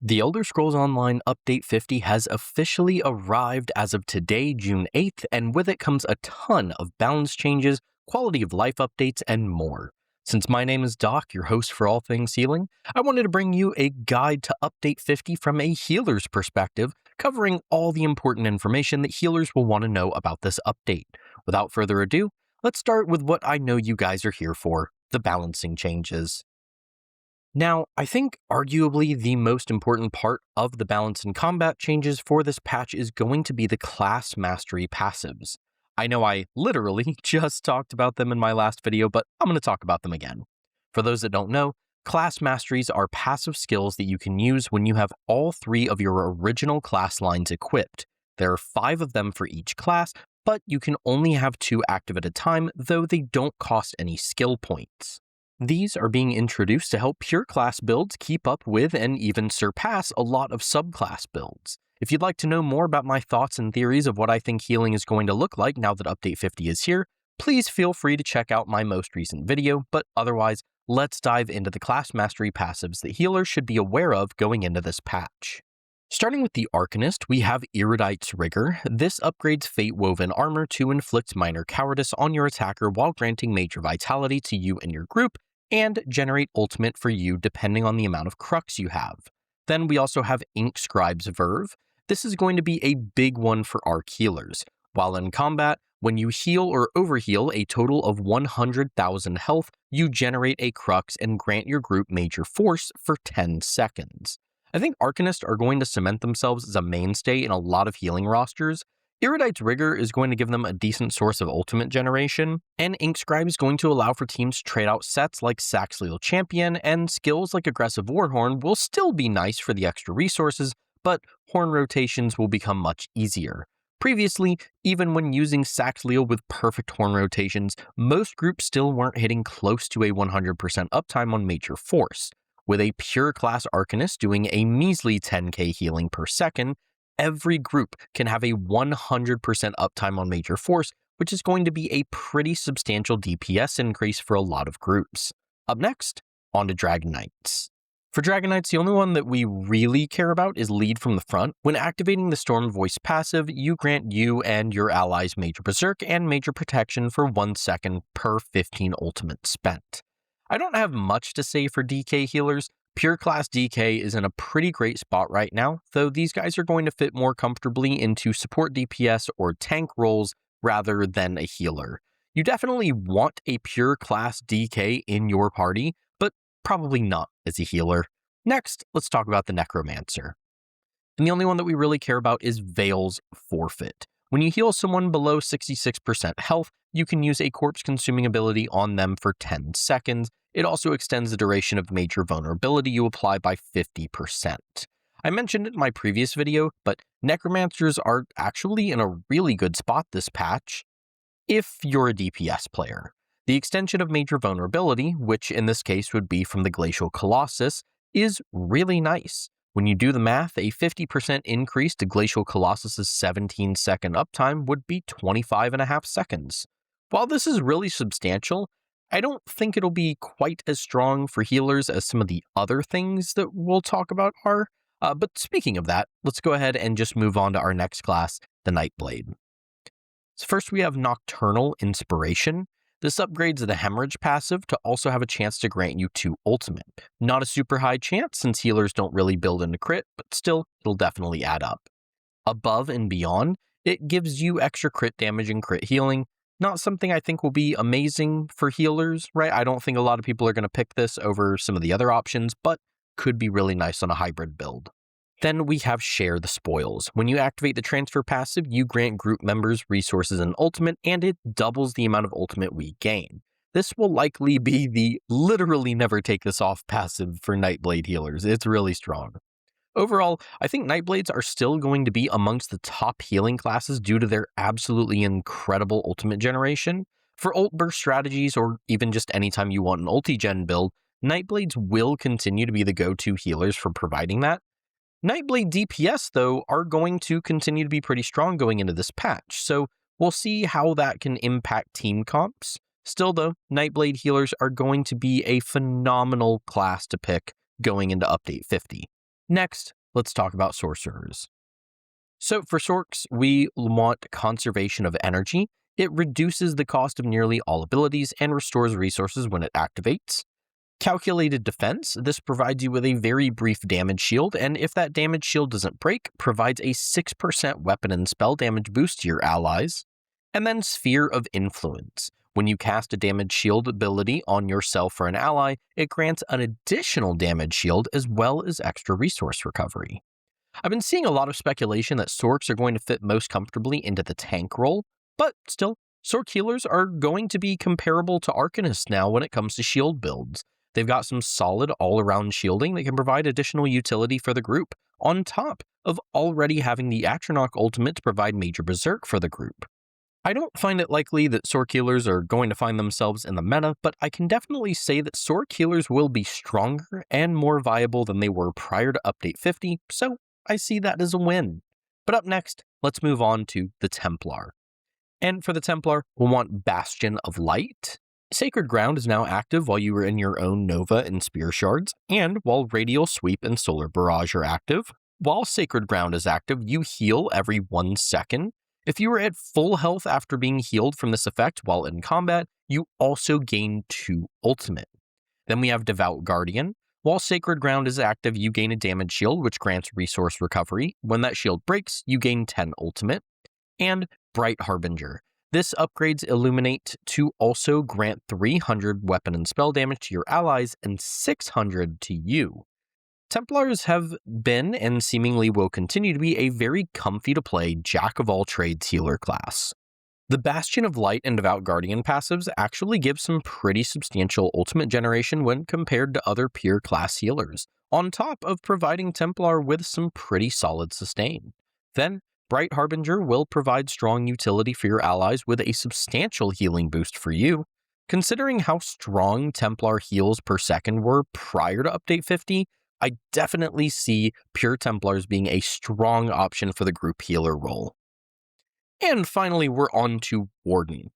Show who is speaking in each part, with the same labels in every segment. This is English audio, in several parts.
Speaker 1: The Elder Scrolls Online Update 50 has officially arrived as of today, June 8th, and with it comes a ton of balance changes, quality of life updates, and more. Since my name is Doc, your host for all things healing, I wanted to bring you a guide to Update 50 from a healer's perspective, covering all the important information that healers will want to know about this update. Without further ado, let's start with what I know you guys are here for, the balancing changes. Now, I think arguably the most important part of the balance and combat changes for this patch is going to be the class mastery passives. I know I literally just talked about them in my last video, but I'm going to talk about them again. For those that don't know, class masteries are passive skills that you can use when you have all three of your original class lines equipped. There are 5 of them for each class, but you can only have 2 active at a time, though they don't cost any skill points. These are being introduced to help pure class builds keep up with and even surpass a lot of subclass builds. If you'd like to know more about my thoughts and theories of what I think healing is going to look like now that Update 50 is here, please feel free to check out my most recent video, but otherwise, let's dive into the class mastery passives that healers should be aware of going into this patch. Starting with the Arcanist, we have Erudite's Rigor. This upgrades Fate-Woven Armor to inflict minor cowardice on your attacker while granting major vitality to you and your group, and generate ultimate for you depending on the amount of crux you have. Then we also have Inkscribe's Verve. This is going to be a big one for arc healers. While in combat, when you heal or overheal a total of 100,000 health, you generate a crux and grant your group major force for 10 seconds. I think Arcanists are going to cement themselves as a mainstay in a lot of healing rosters. Erudite's Rigor is going to give them a decent source of ultimate generation, and Inkscribe is going to allow for teams to trade out sets like Saxhleel Champion, and skills like Aggressive Warhorn will still be nice for the extra resources, but horn rotations will become much easier. Previously, even when using Saxhleel with perfect horn rotations, most groups still weren't hitting close to a 100% uptime on major force. With a pure class Arcanist doing a measly 10k healing per second, every group can have a 100% uptime on major force, which is going to be a pretty substantial DPS increase for a lot of groups. Up next, on to Dragon Knights. For Dragon Knights, the only one that we really care about is Lead from the Front. When activating the Storm Voice passive, you grant you and your allies Major Berserk and Major Protection for 1 second per 15 ultimate spent. I don't have much to say for DK healers. Pure class DK is in a pretty great spot right now, though these guys are going to fit more comfortably into support DPS or tank roles rather than a healer. You definitely want a pure class DK in your party, but probably not as a healer. Next, let's talk about the Necromancer. And the only one that we really care about is Veil's Forfeit. When you heal someone below 66% health, you can use a corpse-consuming ability on them for 10 seconds. It also extends the duration of major vulnerability you apply by 50%. I mentioned it in my previous video, but Necromancers are actually in a really good spot this patch if you're a DPS player. The extension of major vulnerability, which in this case would be from the Glacial Colossus, is really nice. When you do the math, a 50% increase to Glacial Colossus's 17-second uptime would be 25.5 seconds. While this is really substantial, I don't think it'll be quite as strong for healers as some of the other things that we'll talk about are. But speaking of that, let's go ahead and just move on to our next class, the Nightblade. So first we have Nocturnal Inspiration. This upgrades the Hemorrhage passive to also have a chance to grant you 2 ultimate. Not a super high chance since healers don't really build into crit, but still, it'll definitely add up. Above and Beyond, it gives you extra crit damage and crit healing. Not something I think will be amazing for healers, right? I don't think a lot of people are going to pick this over some of the other options, but could be really nice on a hybrid build. Then we have Share the Spoils. When you activate the transfer passive, you grant group members resources and ultimate, and it doubles the amount of ultimate we gain. This will likely be the literally never take this off passive for Nightblade healers. It's really strong. Overall, I think Nightblades are still going to be amongst the top healing classes due to their absolutely incredible ultimate generation. For ult burst strategies, or even just anytime you want an ulti-gen build, Nightblades will continue to be the go-to healers for providing that. Nightblade DPS, though, are going to continue to be pretty strong going into this patch, so we'll see how that can impact team comps. Still, though, Nightblade healers are going to be a phenomenal class to pick going into Update 50. Next, let's talk about sorcerers. So for sorks, we want conservation of energy. It reduces the cost of nearly all abilities and restores resources when it activates. Calculated defense, this provides you with a very brief damage shield, and if that damage shield doesn't break, provides a 6% weapon and spell damage boost to your allies. And then Sphere of Influence. When you cast a damage shield ability on yourself or an ally, it grants an additional damage shield as well as extra resource recovery. I've been seeing a lot of speculation that Sorks are going to fit most comfortably into the tank role, but still, Sork healers are going to be comparable to Arcanists now when it comes to shield builds. They've got some solid all-around shielding that can provide additional utility for the group, on top of already having the Atronach ultimate to provide major berserk for the group. I don't find it likely that Sork healers are going to find themselves in the meta, but I can definitely say that Sork healers will be stronger and more viable than they were prior to Update 50, so I see that as a win. But up next, let's move on to the Templar. And for the Templar, we'll want Bastion of Light. Sacred Ground is now active while you are in your own Nova and Spear Shards, and while Radial Sweep and Solar Barrage are active. While Sacred Ground is active, you heal every 1 second. If you are at full health after being healed from this effect while in combat, you also gain 2 ultimate. Then we have Devout Guardian. While Sacred Ground is active, you gain a damage shield, which grants resource recovery. When that shield breaks, you gain 10 ultimate. And Bright Harbinger. This upgrades Illuminate to also grant 300 weapon and spell damage to your allies and 600 to you. Templars have been, and seemingly will continue to be, a very comfy to play jack-of-all-trades healer class. The Bastion of Light and Devout Guardian passives actually give some pretty substantial ultimate generation when compared to other pure class healers, on top of providing Templar with some pretty solid sustain. Then, Bright Harbinger will provide strong utility for your allies with a substantial healing boost for you. Considering how strong Templar heals per second were prior to Update 50, I definitely see pure Templars being a strong option for the group healer role. And finally, we're on to Warden.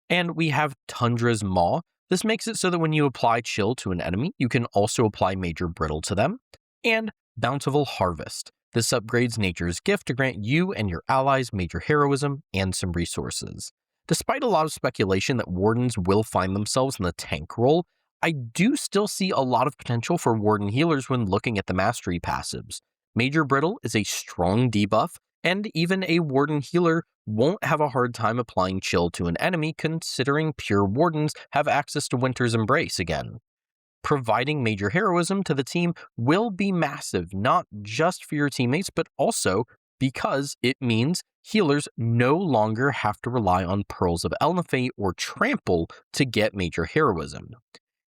Speaker 1: And we have Tundra's Maw. This makes it so that when you apply Chill to an enemy, you can also apply Major Brittle to them. And Bountiful Harvest. This upgrades Nature's Gift to grant you and your allies major heroism and some resources. Despite a lot of speculation that Wardens will find themselves in the tank role, I do still see a lot of potential for Warden healers when looking at the mastery passives. Major Brittle is a strong debuff, and even a Warden healer won't have a hard time applying Chill to an enemy, considering pure Wardens have access to Winter's Embrace again. Providing major heroism to the team will be massive, not just for your teammates, but also because it means healers no longer have to rely on Pearls of Elnathay or Trample to get major heroism.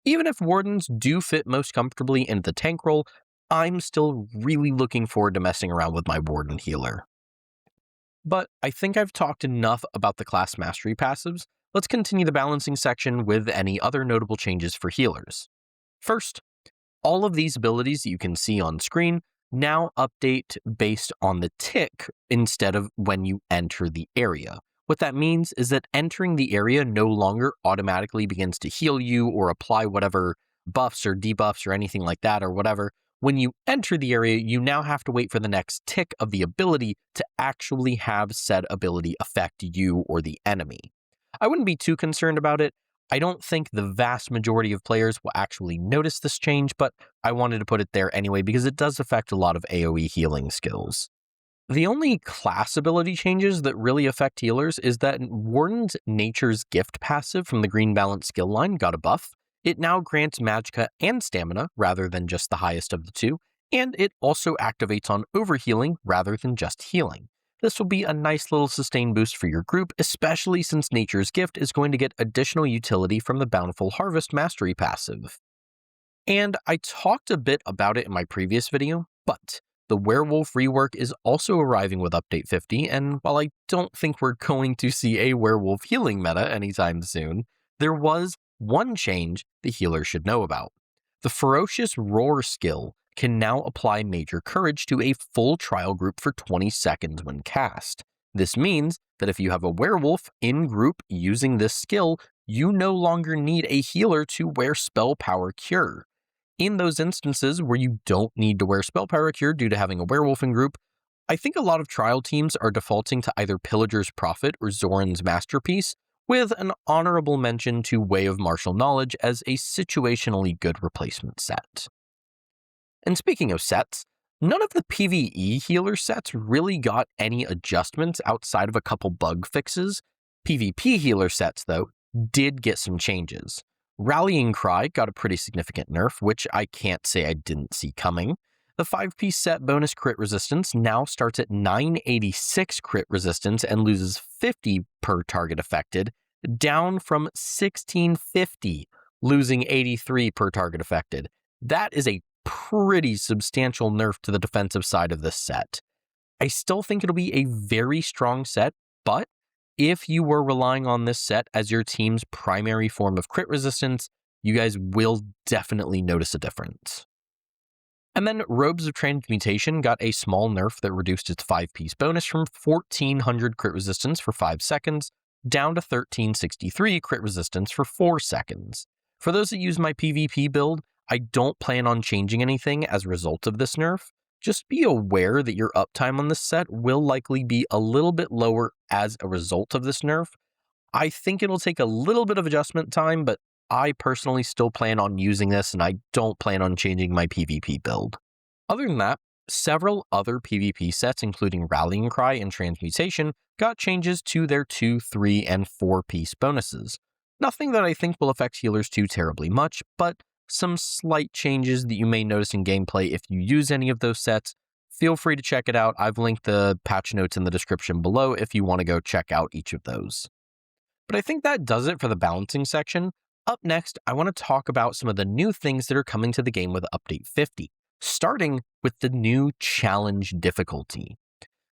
Speaker 1: Even if Wardens do fit most comfortably into the tank role, I'm still really looking forward to messing around with my Warden healer. But I think I've talked enough about the class mastery passives. Let's continue the balancing section with any other notable changes for healers. First, all of these abilities that you can see on screen now update based on the tick instead of when you enter the area. What that means is that entering the area no longer automatically begins to heal you or apply whatever buffs or debuffs or anything like that or whatever. When you enter the area, you now have to wait for the next tick of the ability to actually have said ability affect you or the enemy. I wouldn't be too concerned about it. I don't think the vast majority of players will actually notice this change, but I wanted to put it there anyway because it does affect a lot of AoE healing skills. The only class ability changes that really affect healers is that Warden's Nature's Gift passive from the Green Balance skill line got a buff. It now grants Magicka and Stamina rather than just the highest of the two, and it also activates on overhealing rather than just healing. This will be a nice little sustain boost for your group, especially since Nature's Gift is going to get additional utility from the Bountiful Harvest mastery passive. And I talked a bit about it in my previous video, but the Werewolf rework is also arriving with Update 50, and while I don't think we're going to see a Werewolf healing meta anytime soon, there was one change the healer should know about. The Ferocious Roar skill can now apply Major Courage to a full trial group for 20 seconds when cast. This means that if you have a werewolf in group using this skill, you no longer need a healer to wear Spell Power Cure. In those instances where you don't need to wear Spell Power Cure due to having a werewolf in group, I think a lot of trial teams are defaulting to either Pillager's Prophet or Zoran's Masterpiece, with an honorable mention to Way of Martial Knowledge as a situationally good replacement set. And speaking of sets, none of the PvE healer sets really got any adjustments outside of a couple bug fixes. PvP healer sets, though, did get some changes. Rallying Cry got a pretty significant nerf, which I can't say I didn't see coming. The 5-piece set bonus crit resistance now starts at 986 crit resistance and loses 50 per target affected, down from 1650, losing 83 per target affected. That is a pretty substantial nerf to the defensive side of this set. I still think it'll be a very strong set, but if you were relying on this set as your team's primary form of crit resistance, you guys will definitely notice a difference. And then Robes of Transmutation got a small nerf that reduced its 5-piece bonus from 1400 crit resistance for 5 seconds down to 1363 crit resistance for 4 seconds. For those that use my PvP build, I don't plan on changing anything as a result of this nerf. Just be aware that your uptime on this set will likely be a little bit lower as a result of this nerf. I think it'll take a little bit of adjustment time, but I personally still plan on using this and I don't plan on changing my PvP build. Other than that, several other PvP sets, including Rallying Cry and Transmutation, got changes to their 2, 3, and 4-piece bonuses. Nothing that I think will affect healers too terribly much, but some slight changes that you may notice in gameplay if you use any of those sets. Feel free to check it out. I've linked the patch notes in the description below if you want to go check out each of those. But I think that does it for the balancing section. Up next, I want to talk about some of the new things that are coming to the game with Update 50, starting with the new challenge difficulty.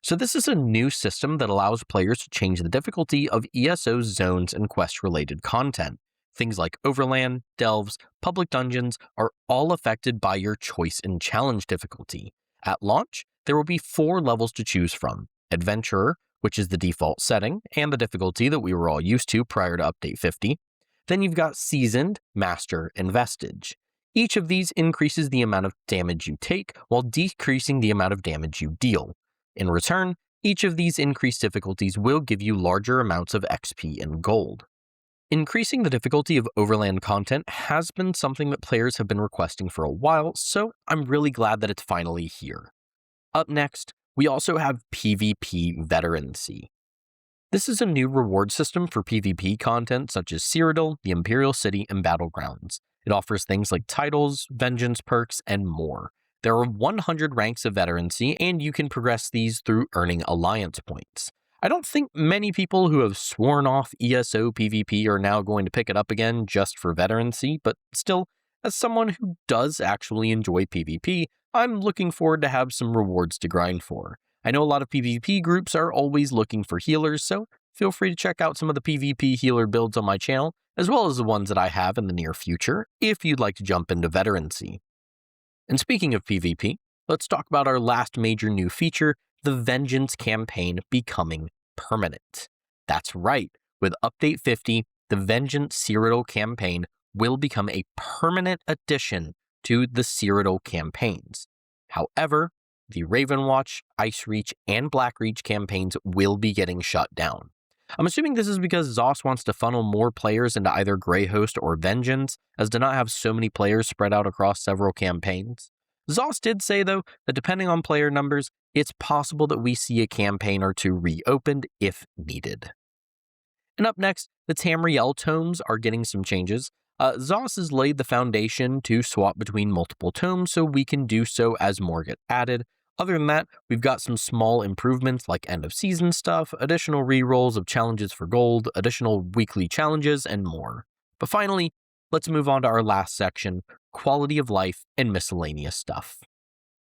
Speaker 1: So this is a new system that allows players to change the difficulty of ESO zones and quest-related content. Things like Overland, Delves, Public Dungeons are all affected by your choice in challenge difficulty. At launch, there will be 4 levels to choose from: Adventurer, which is the default setting and the difficulty that we were all used to prior to Update 50. Then you've got Seasoned, Master, and Vestige. Each of these increases the amount of damage you take while decreasing the amount of damage you deal. In return, each of these increased difficulties will give you larger amounts of XP and gold. Increasing the difficulty of Overland content has been something that players have been requesting for a while, so I'm really glad that it's finally here. Up next, we also have PvP Veterancy. This is a new reward system for PvP content such as Cyrodiil, the Imperial City, and Battlegrounds. It offers things like titles, vengeance perks, and more. There are 100 ranks of Veterancy, and you can progress these through earning alliance points. I don't think many people who have sworn off ESO PvP are now going to pick it up again just for Veterancy, but still, as someone who does actually enjoy PvP, I'm looking forward to have some rewards to grind for. I know a lot of PvP groups are always looking for healers, so feel free to check out some of the PvP healer builds on my channel, as well as the ones that I have in the near future, if you'd like to jump into Veterancy. And speaking of PvP, let's talk about our last major new feature, the Vengeance campaign becoming permanent. That's right, with Update 50, the Vengeance Cyrodiil campaign will become a permanent addition to the Cyrodiil campaigns. However, the Ravenwatch, Icereach, and Blackreach campaigns will be getting shut down. I'm assuming this is because ZOS wants to funnel more players into either Greyhost or Vengeance, as to not have so many players spread out across several campaigns. ZOS did say, though, that depending on player numbers, it's possible that we see a campaign or two reopened if needed. And up next, the Tamriel tomes are getting some changes. ZOS has laid the foundation to swap between multiple tomes, so we can do so as more get added. Other than that, we've got some small improvements like end of season stuff, additional rerolls of challenges for gold, additional weekly challenges, and more. But finally, let's move on to our last section, quality of life and miscellaneous stuff.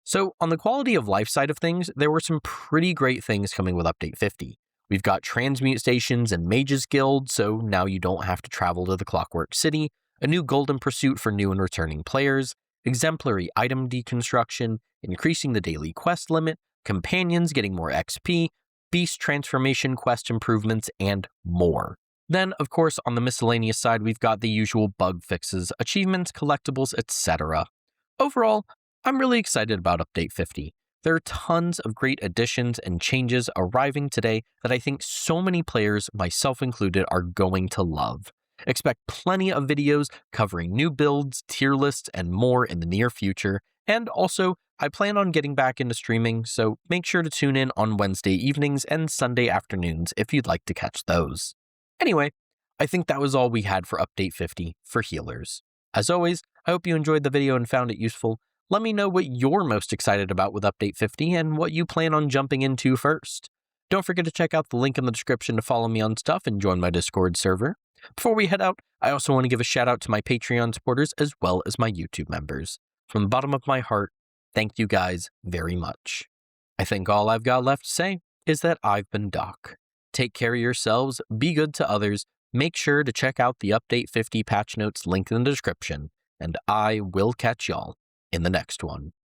Speaker 1: So on the quality of life side of things, there were some pretty great things coming with Update 50. We've got transmute stations and Mages Guild, so now you don't have to travel to the Clockwork City, a new Golden Pursuit for new and returning players, exemplary item deconstruction, increasing the daily quest limit, companions getting more XP, beast transformation quest improvements, and more. Then, of course, on the miscellaneous side, we've got the usual bug fixes, achievements, collectibles, etc. Overall, I'm really excited about Update 50. There are tons of great additions and changes arriving today that I think so many players, myself included, are going to love. Expect plenty of videos covering new builds, tier lists, and more in the near future. And also, I plan on getting back into streaming, so make sure to tune in on Wednesday evenings and Sunday afternoons if you'd like to catch those. Anyway, I think that was all we had for Update 50 for healers. As always, I hope you enjoyed the video and found it useful. Let me know what you're most excited about with Update 50 and what you plan on jumping into first. Don't forget to check out the link in the description to follow me on stuff and join my Discord server. Before we head out, I also want to give a shout out to my Patreon supporters as well as my YouTube members. From the bottom of my heart, thank you guys very much. I think all I've got left to say is that I've been Doc. Take care of yourselves, be good to others, make sure to check out the Update 50 patch notes link in the description, and I will catch y'all in the next one.